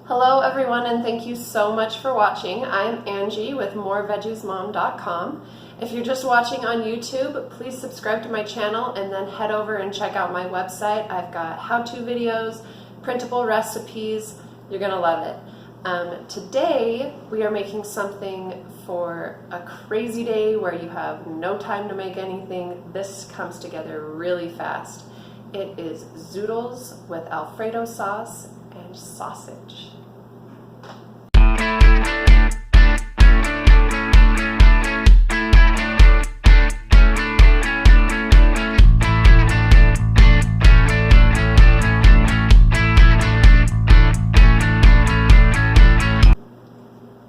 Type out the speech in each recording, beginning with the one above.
Hello everyone, and thank you so much for watching. I'm Angie with moreveggiesmom.com. If you're just watching on YouTube, please subscribe to my channel and then head over and check out my website. I've got how-to videos, printable recipes. You're gonna love it. Today we are making something for a crazy day where you have no time to make anything. This comes together really fast. It is Zoodles with Alfredo sauce and sausage.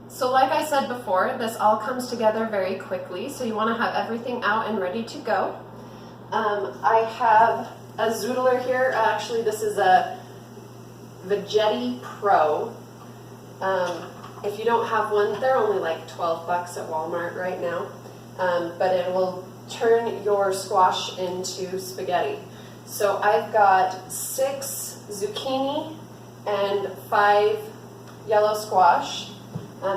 So like I said before, this all comes together very quickly, so you want to have everything out and ready to go. I have a Zoodler here. Actually, this is a Veggetti Pro. If you don't have one, they're only like 12 bucks at Walmart right now, but it will turn your squash into spaghetti. So I've got 6 zucchini and 5 yellow squash.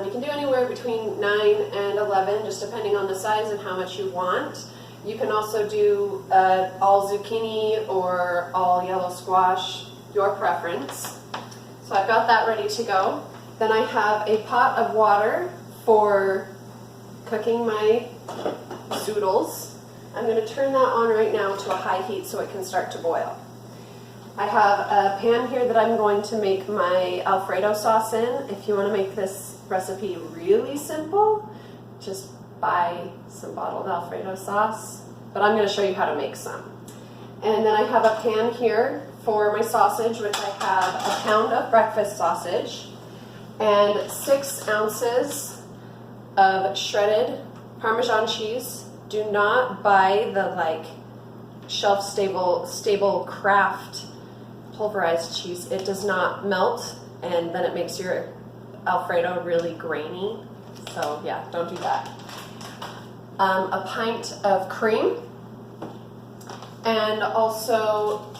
You can do anywhere between 9 and 11, just depending on the size and how much you want. You can also do all zucchini or all yellow squash, your preference. So I've got that ready to go. Then I have a pot of water for cooking my zoodles. I'm going to turn that on right now to a high heat so it can start to boil. I have a pan here that I'm going to make my Alfredo sauce in. If you want to make this recipe really simple, just buy some bottled Alfredo sauce, but I'm going to show you how to make some. And then I have a pan here for my sausage, which I have a pound of breakfast sausage and 6 ounces of shredded Parmesan cheese. Do not buy the shelf stable Kraft pulverized cheese. It does not melt, and then it makes your Alfredo really grainy. So yeah, don't do that. A pint of cream, and also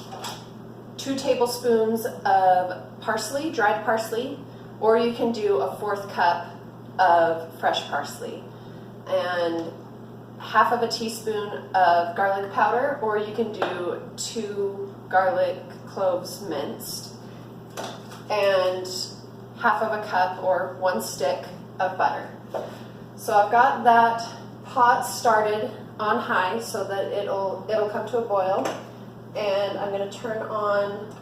2 tablespoons of parsley, dried parsley, or you can do a 1/4 cup of fresh parsley, and half of a teaspoon of garlic powder, or you can do 2 garlic cloves minced, and half of a cup or 1 stick of butter. So I've got that pot started on high so that it'll come to a boil, and I'm going to turn on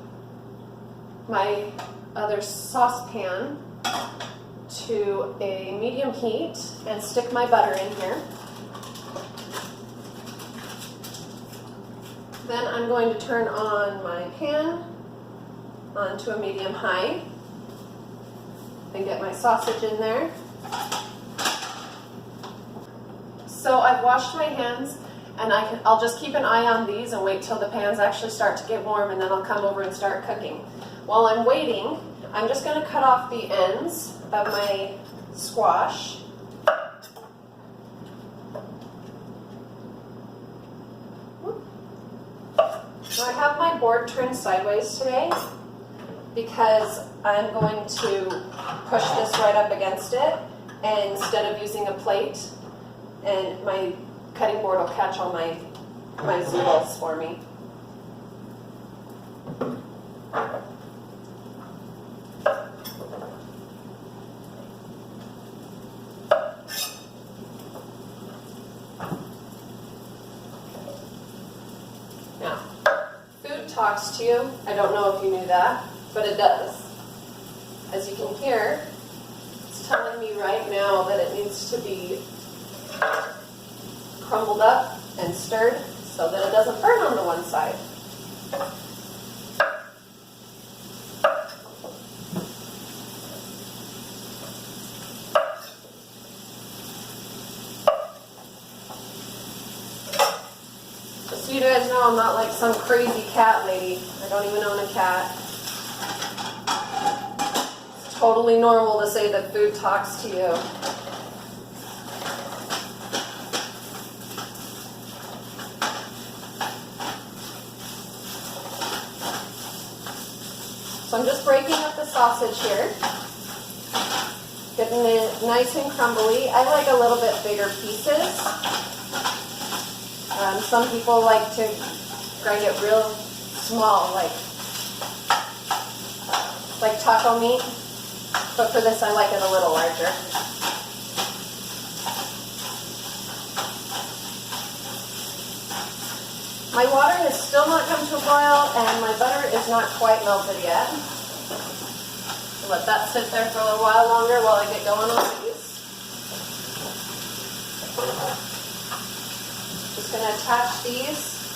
my other saucepan to a medium heat and stick my butter in here. Then I'm going to turn on my pan onto a medium high and get my sausage in there. So I've washed my hands, and I'll just keep an eye on these and wait till the pans actually start to get warm, and then I'll come over and start cooking. While I'm waiting, I'm just going to cut off the ends of my squash. So I have my board turned sideways today because I'm going to push this right up against it, and instead of using a plate, and my cutting board will catch all my zoodles for me. Now, food talks to you. I don't know if you knew that, but it does. As you can hear, it's telling me right now that it needs to be crumbled up and stirred so that it doesn't burn on the one side. Just so you guys know, I'm not like some crazy cat lady. I don't even own a cat. It's totally normal to say that food talks to you. So So I'm just breaking up the sausage here, getting it nice and crumbly. I like a little bit bigger pieces. Some people like to grind it real small, like taco meat, but for this I like it a little larger. My water has still not come to a boil, and my butter is not quite melted yet. So let that sit there for a little while longer while I get going on these. Just going to attach these.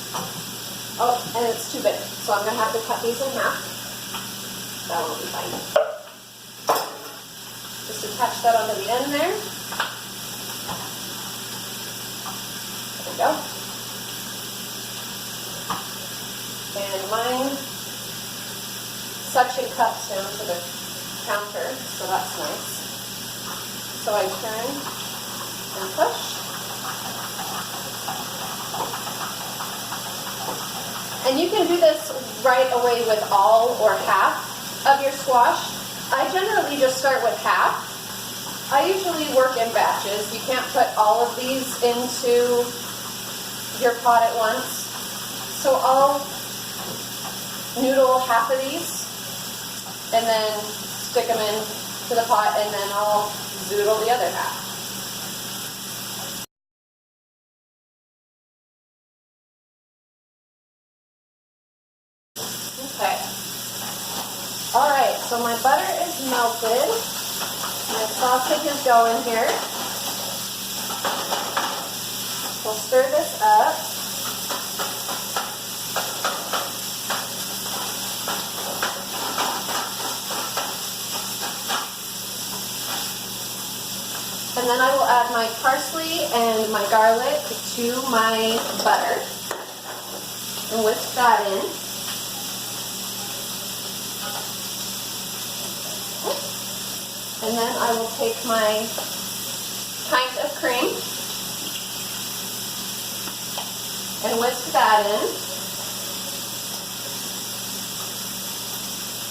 Oh, and it's too big, so I'm going to have to cut these in half. That won't be fine. Just attach that onto the end there. There we go. And mine suction cups down to the counter, so that's nice. So I turn and push. And you can do this right away with all or half of your squash. I generally just start with half. I usually work in batches. You can't put all of these into your pot at once. So I'll noodle half of these and then stick them into the pot, and then I'll zoodle the other half. Okay. Alright, so my butter is melted. My sausage is going here. We'll stir this up. And then I will add my parsley and my garlic to my butter and whisk that in. And then I will take my pint of cream and whisk that in.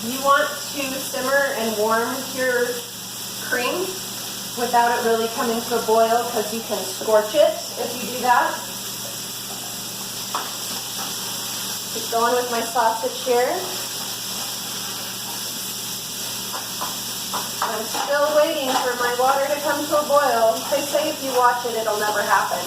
You want to simmer and warm your cream without it really coming to a boil, because you can scorch it if you do that. Keep going with my sausage here. I'm still waiting for my water to come to a boil. They say if you watch it, it'll never happen.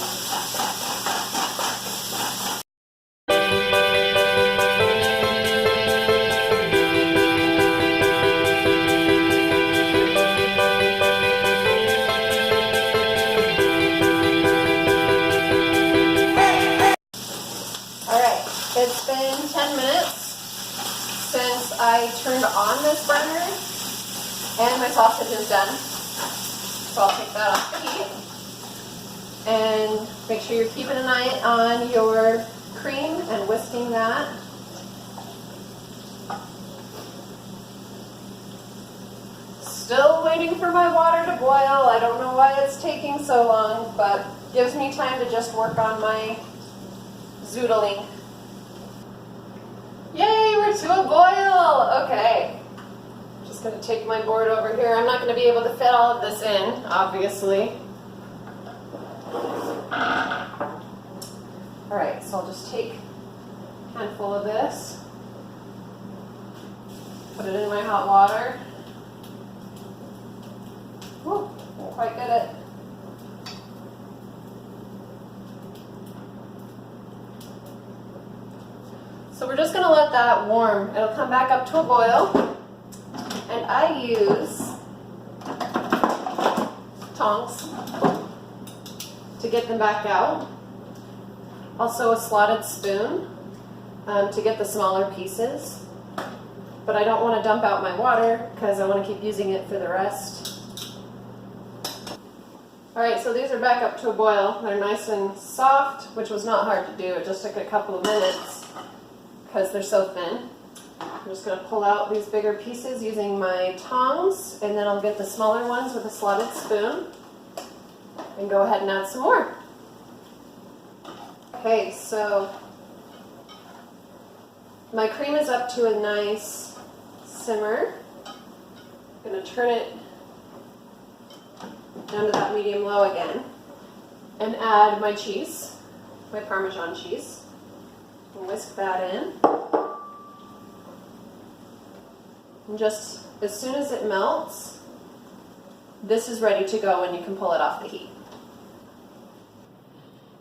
It's been 10 minutes since I turned on this burner, and my sausage is done. So I'll take that off the heat. And make sure you're keeping an eye on your cream and whisking that. Still waiting for my water to boil. I don't know why it's taking so long, but gives me time to just work on my zoodling. Yay, we're to a boil! Okay. Just going to take my board over here. I'm not going to be able to fit all of this in, obviously. Alright, so I'll just take a handful of this, put it in my hot water. Whew, didn't quite get it. So we're just going to let that warm. It'll come back up to a boil. And I use tongs to get them back out. Also a slotted spoon to get the smaller pieces. But I don't want to dump out my water because I want to keep using it for the rest. Alright, so these are back up to a boil. They're nice and soft, which was not hard to do. It just took a couple of minutes because they're so thin. I'm just going to pull out these bigger pieces using my tongs, and then I'll get the smaller ones with a slotted spoon and go ahead and add some more. Okay, so my cream is up to a nice simmer. I'm going to turn it down to that medium low again and add my cheese, my Parmesan cheese. Whisk that in. And just as soon as it melts, this is ready to go and you can pull it off the heat.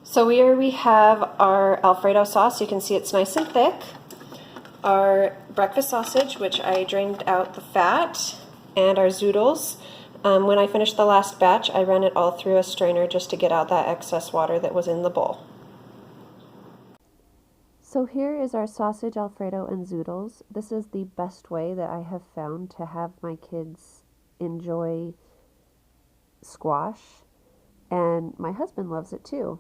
So here we have our Alfredo sauce. You can see it's nice and thick. Our breakfast sausage, which I drained out the fat, and our Zoodles. When I finished the last batch, I ran it all through a strainer just to get out that excess water that was in the bowl. So here is our sausage, Alfredo, and Zoodles. This is the best way that I have found to have my kids enjoy squash, and my husband loves it too.